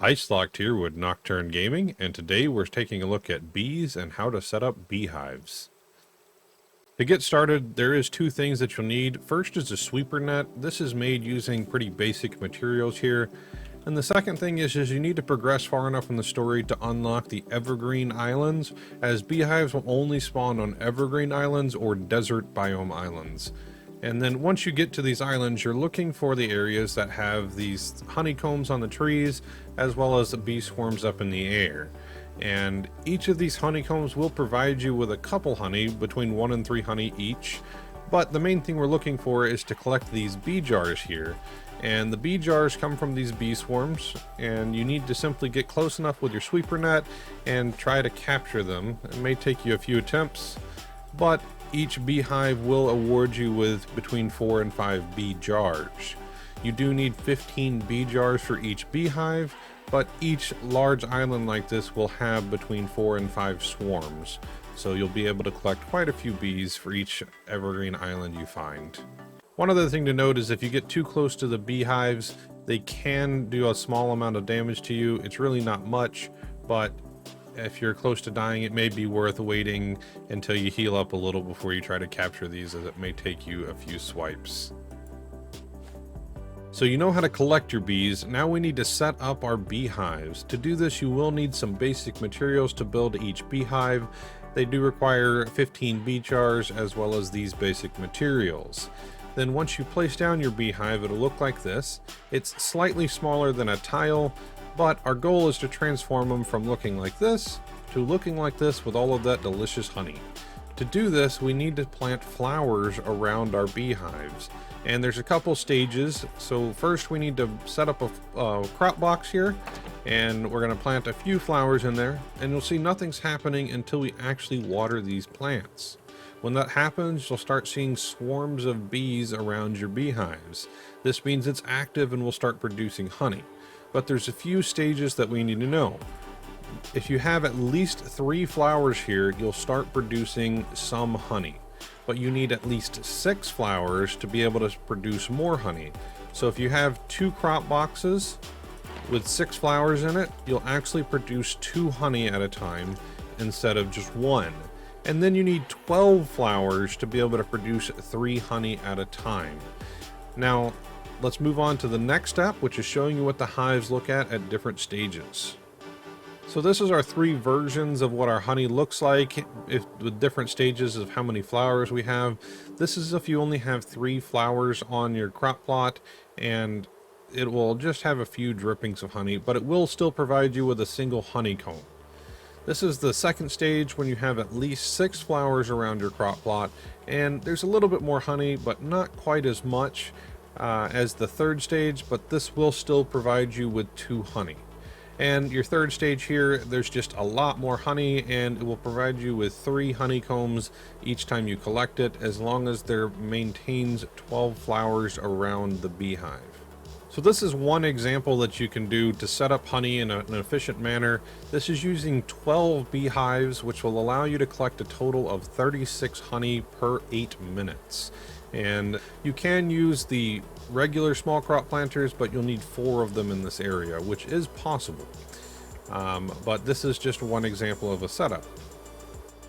Locked here with Nocturne Gaming, and today we're taking a look at bees and how to set up beehives. To get started, there is two things that you'll need. First is a sweeper net. This is made using pretty basic materials here. And the second thing is you need to progress far enough in the story to unlock the evergreen islands, as beehives will only spawn on evergreen islands or desert biome islands. And then once you get to these islands, you're looking for the areas that have these honeycombs on the trees, as well as the bee swarms up in the air. And each of these honeycombs will provide you with a couple honey, between 1 and 3 honey each. But the main thing we're looking for is to collect these bee jars here. And the bee jars come from these bee swarms, and you need to simply get close enough with your sweeper net and try to capture them. It may take you a few attempts, but each beehive will award you with between 4 and 5 bee jars. You do need 15 bee jars for each beehive, but each large island like this will have between 4 and 5 swarms. So you'll be able to collect quite a few bees for each evergreen island you find. One other thing to note is if you get too close to the beehives, they can do a small amount of damage to you. It's really not much, but if you're close to dying, it may be worth waiting until you heal up a little before you try to capture these, as it may take you a few swipes. So you know how to collect your bees. Now we need to set up our beehives. To do this, you will need some basic materials to build each beehive. They do require 15 bee jars as well as these basic materials. Then once you place down your beehive, it'll look like this. It's slightly smaller than a tile, but our goal is to transform them from looking like this to looking like this with all of that delicious honey. To do this, we need to plant flowers around our beehives. And there's a couple stages. So first we need to set up a crop box here, and we're going to plant a few flowers in there, and you'll see nothing's happening until we actually water these plants. When that happens, you'll start seeing swarms of bees around your beehives. This means it's active and will start producing honey. But there's a few stages that we need to know. If you have at least 3 flowers here, you'll start producing some honey. But you need at least 6 flowers to be able to produce more honey. So if you have 2 crop boxes with 6 flowers in it, you'll actually produce 2 honey at a time instead of just 1. And then you need 12 flowers to be able to produce 3 honey at a time. Now, let's move on to the next step, which is showing you what the hives look at different stages. So this is our 3 versions of what our honey looks like, with different stages of how many flowers we have. This is if you only have 3 flowers on your crop plot, and it will just have a few drippings of honey, but it will still provide you with a single honeycomb. This is the second stage, when you have at least 6 flowers around your crop plot, and there's a little bit more honey, but not quite as much as the third stage, but this will still provide you with 2 honey. And your third stage here, there's just a lot more honey, and it will provide you with 3 honeycombs each time you collect it, as long as there maintains 12 flowers around the beehive. So this is one example that you can do to set up honey in an efficient manner. This is using 12 beehives, which will allow you to collect a total of 36 honey per 8 minutes. And you can use the regular small crop planters, but you'll need 4 of them in this area, which is possible. But this is just one example of a setup.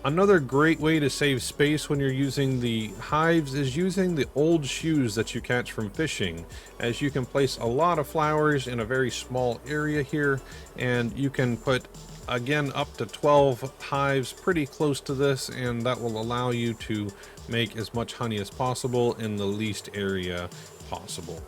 Another great way to save space when you're using the hives is using the old shoes that you catch from fishing, as you can place a lot of flowers in a very small area here, and you can put, again, up to 12 hives pretty close to this, and that will allow you to make as much honey as possible in the least area possible.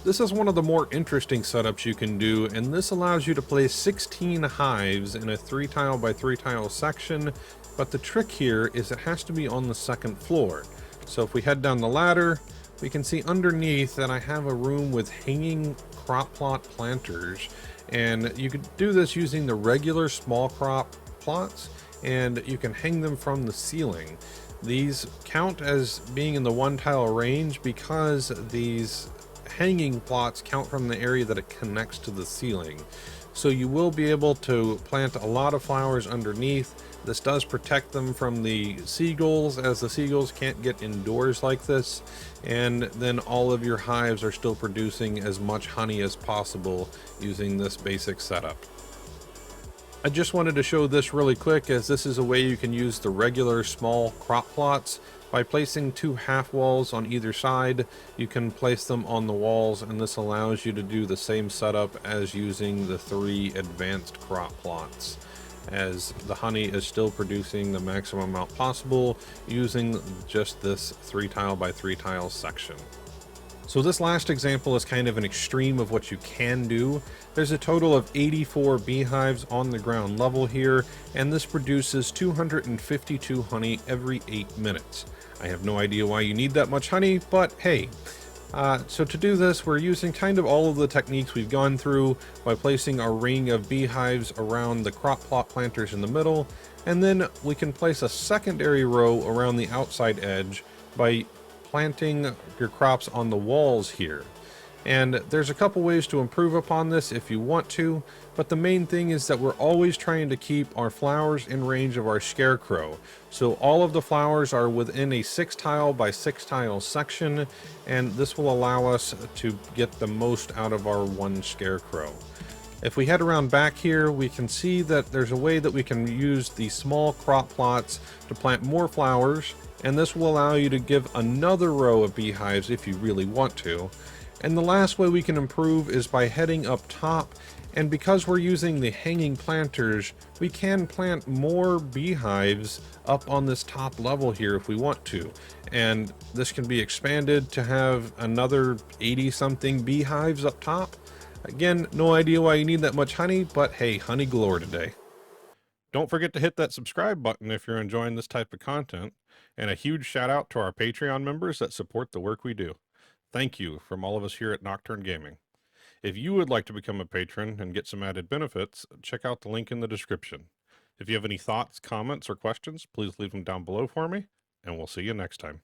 This is one of the more interesting setups you can do, and this allows you to place 16 hives in a 3 tile by 3 tile section. But the trick here is it has to be on the 2nd floor. So if we head down the ladder, we can see underneath that I have a room with hanging crop plot planters. And you could do this using the regular small crop plots, and you can hang them from the ceiling. These count as being in the 1 tile range because these hanging plots count from the area that it connects to the ceiling. So you will be able to plant a lot of flowers underneath. This does protect them from the seagulls, as the seagulls can't get indoors like this. And then all of your hives are still producing as much honey as possible using this basic setup. I just wanted to show this really quick, as this is a way you can use the regular small crop plots. By placing 2 half walls on either side, you can place them on the walls, and this allows you to do the same setup as using the 3 advanced crop plots, as the honey is still producing the maximum amount possible using just this 3 tile by 3 tile section. So this last example is kind of an extreme of what you can do. There's a total of 84 beehives on the ground level here, and this produces 252 honey every 8 minutes. I have no idea why you need that much honey, but hey. So to do this, we're using kind of all of the techniques we've gone through by placing our ring of beehives around the crop plot planters in the middle, and then we can place a secondary row around the outside edge by planting your crops on the walls here. And there's a couple ways to improve upon this if you want to, but the main thing is that we're always trying to keep our flowers in range of our scarecrow. So all of the flowers are within a 6 tile by 6 tile section, and this will allow us to get the most out of our one scarecrow. If we head around back here, we can see that there's a way that we can use the small crop plots to plant more flowers, and this will allow you to give another row of beehives if you really want to. And the last way we can improve is by heading up top, and because we're using the hanging planters, we can plant more beehives up on this top level here if we want to. And this can be expanded to have another 80 something beehives up top. Again, no idea why you need that much honey, but hey, honey galore today. Don't forget to hit that subscribe button if you're enjoying this type of content, and a huge shout out to our Patreon members that support the work we do. Thank you from all of us here at Nocturne Gaming. If you would like to become a patron and get some added benefits, check out the link in the description. If you have any thoughts, comments, or questions, please leave them down below for me, and we'll see you next time.